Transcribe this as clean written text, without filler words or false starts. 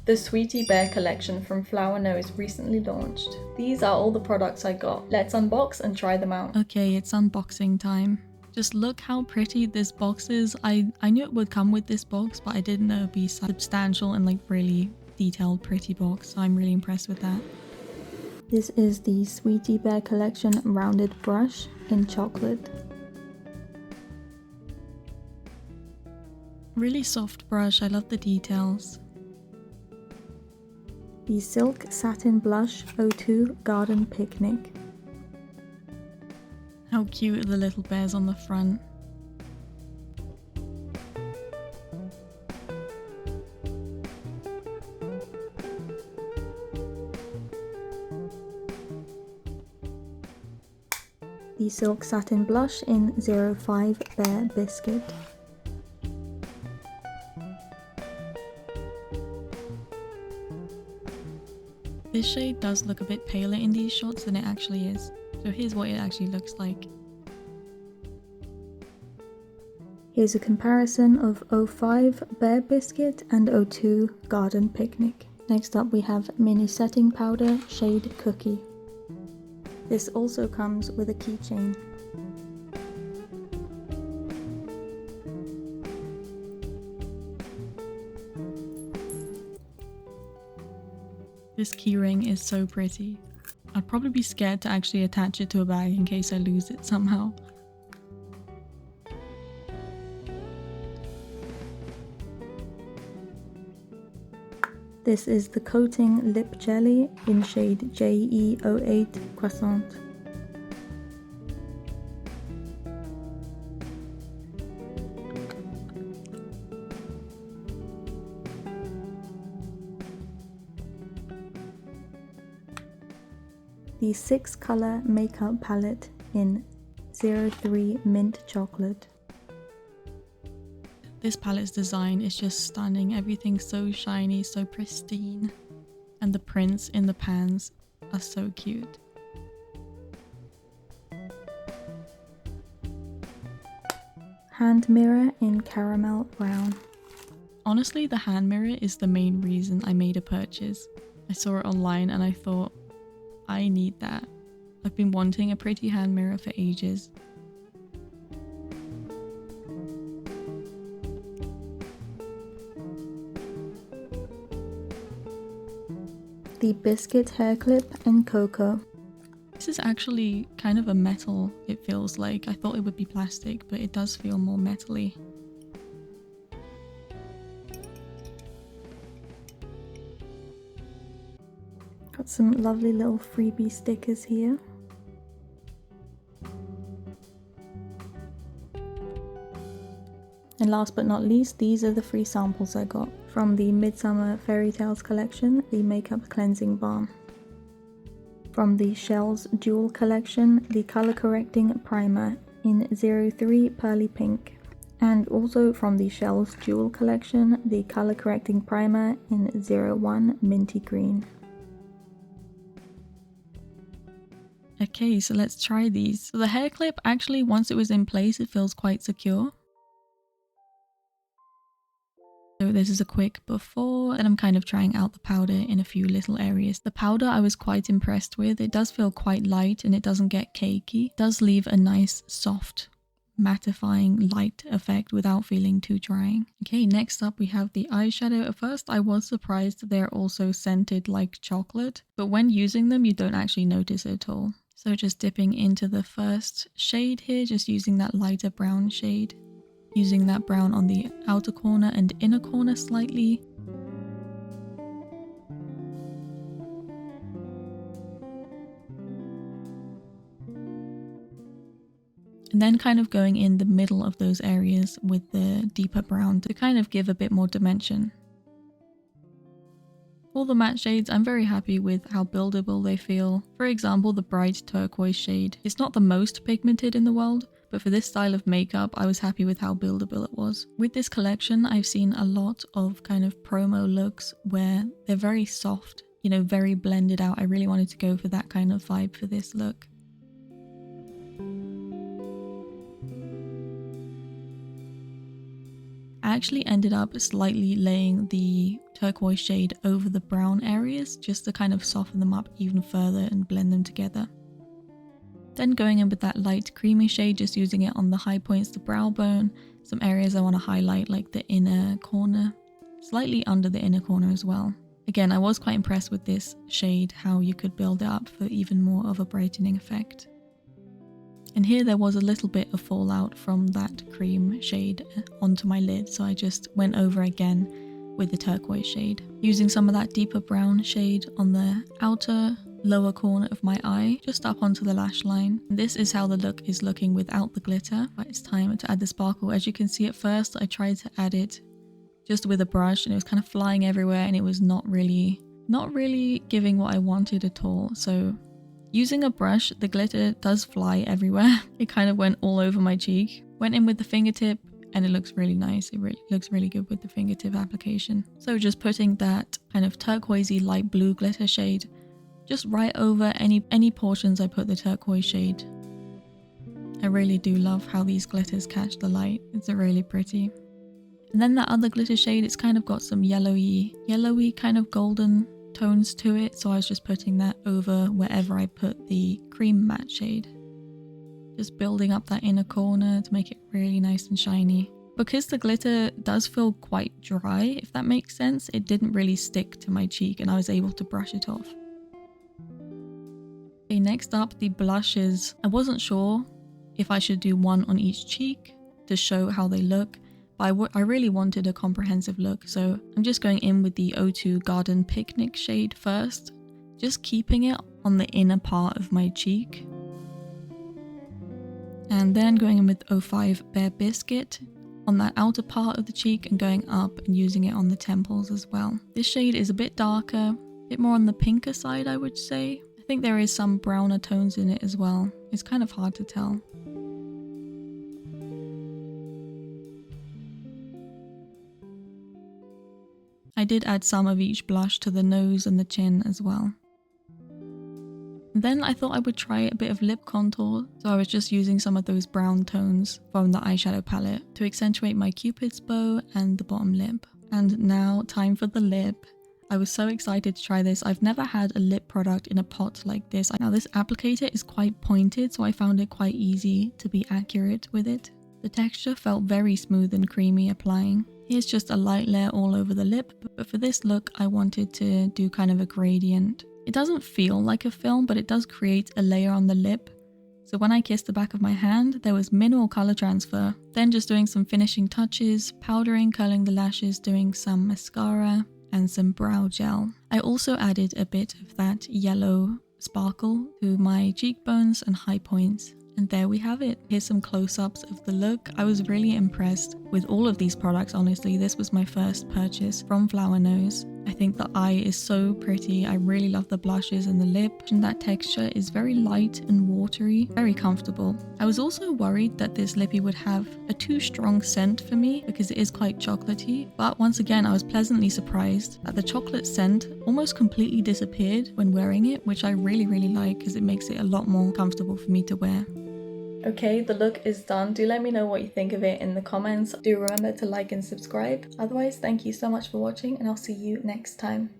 The Sweetie Bear collection from Flower Nose recently launched. These are all the products I got. Let's unbox and try them out. Okay, it's unboxing time. Just look how pretty this box is. I knew it would come with this box, but I didn't know it'd be substantial and like really detailed pretty box. So I'm really impressed with that. This is the Sweetie Bear collection rounded brush in chocolate. Really soft brush, I love the details. The Silk Satin Blush 02 Garden Picnic. How cute are the little bears on the front. The Silk Satin Blush in 05 Bear Biscuit. This shade does look a bit paler in these shots than it actually is. So here's what it actually looks like. Here's a comparison of 05 Bear Biscuit and 02 Garden Picnic. Next up we have Mini Setting Powder shade Cookie. This also comes with a keychain. This keyring is so pretty. I'd probably be scared to actually attach it to a bag in case I lose it somehow. This is the Coating Lip Jelly in shade JE08 Croissant. The 6 color makeup palette in 03 Mint Chocolate. This palette's design is just stunning. Everything's so shiny, so pristine. And the prints in the pans are so cute. Hand mirror in Caramel Brown. Honestly, the hand mirror is the main reason I made a purchase. I saw it online and I thought, I need that. I've been wanting a pretty hand mirror for ages. The Biscuit Hair Clip in Cocoa. This is actually kind of a metal, it feels like. I thought it would be plastic, but it does feel more metally. Got some lovely little freebie stickers here. And last but not least, these are the free samples I got from the Midsummer Fairy Tales collection, the Makeup Cleansing Balm. From the Shells Jewel collection, the Color Correcting Primer in 03 Pearly Pink. And also from the Shells Jewel collection, the Color Correcting Primer in 01 Minty Green. Okay, so let's try these. So the hair clip, actually, once it was in place, it feels quite secure. So this is a quick before, and I'm kind of trying out the powder in a few little areas. The powder I was quite impressed with. It does feel quite light and it doesn't get cakey. It does leave a nice, soft, mattifying light effect without feeling too drying. Okay, next up we have the eyeshadow. At first I was surprised they're also scented like chocolate, but when using them you don't actually notice it at all. So just dipping into the first shade here, just using that lighter brown shade. Using that brown on the outer corner and inner corner slightly. And then kind of going in the middle of those areas with the deeper brown to kind of give a bit more dimension. For the matte shades, I'm very happy with how buildable they feel. For example, the bright turquoise shade. It's not the most pigmented in the world, but for this style of makeup, I was happy with how buildable it was. With this collection, I've seen a lot of kind of promo looks where they're very soft, you know, very blended out. I really wanted to go for that kind of vibe for this look. actually ended up slightly laying the turquoise shade over the brown areas just to kind of soften them up even further and blend them together. Then going in with that light creamy shade, just using it on the high points, the brow bone, some areas I want to highlight like the inner corner, slightly under the inner corner as well. Again, I was quite impressed with this shade, how you could build it up for even more of a brightening effect. And here there was a little bit of fallout from that cream shade onto my lid, so I just went over again with the turquoise shade. Using some of that deeper brown shade on the outer lower corner of my eye, just up onto the lash line. This is how the look is looking without the glitter, but it's time to add the sparkle. As you can see, at first I tried to add it just with a brush and it was kind of flying everywhere and it was not really giving what I wanted at all. So using a brush, the glitter does fly everywhere. It kind of went all over my cheek. Went in with the fingertip and it looks really nice. It looks really good with the fingertip application. So just putting that kind of turquoisey light blue glitter shade just right over any portions I put the turquoise shade. I really do love how these glitters catch the light. It's really pretty. And then that other glitter shade, it's kind of got some yellowy kind of golden tones to it. So I was just putting that over wherever I put the cream matte shade. Just building up that inner corner to make it really nice and shiny. Because the glitter does feel quite dry, if that makes sense, it didn't really stick to my cheek and I was able to brush it off. Okay, next up, the blushes. I wasn't sure if I should do one on each cheek to show how they look, but I really wanted a comprehensive look, so I'm just going in with the O2 Garden Picnic shade first, just keeping it on the inner part of my cheek. And then going in with 05 Bare Biscuit on that outer part of the cheek and going up and using it on the temples as well. This shade is a bit darker, a bit more on the pinker side, I would say. I think there is some browner tones in it as well. It's kind of hard to tell. I did add some of each blush to the nose and the chin as well. And then I thought I would try a bit of lip contour, so I was just using some of those brown tones from the eyeshadow palette to accentuate my cupid's bow and the bottom lip. And now time for the lip. I was so excited to try this. I've never had a lip product in a pot like this. Now this applicator is quite pointed, so I found it quite easy to be accurate with it. The texture felt very smooth and creamy applying. Here's just a light layer all over the lip, but for this look I wanted to do kind of a gradient. It doesn't feel like a film, but it does create a layer on the lip. So when I kissed the back of my hand, there was minimal color transfer. Then just doing some finishing touches, powdering, curling the lashes, doing some mascara and some brow gel. I also added a bit of that yellow sparkle to my cheekbones and high points. And there we have it. Here's some close-ups of the look. I was really impressed with all of these products, honestly. This was my first purchase from Flower Nose. I think the eye is so pretty. I really love the blushes and the lip. And that texture is very light and watery, very comfortable. I was also worried that this lippy would have a too strong scent for me because it is quite chocolatey. But once again, I was pleasantly surprised that the chocolate scent almost completely disappeared when wearing it, which I really like because it makes it a lot more comfortable for me to wear. Okay, the look is done. Do let me know what you think of it in the comments. Do remember to like and subscribe. Otherwise, thank you so much for watching and I'll see you next time.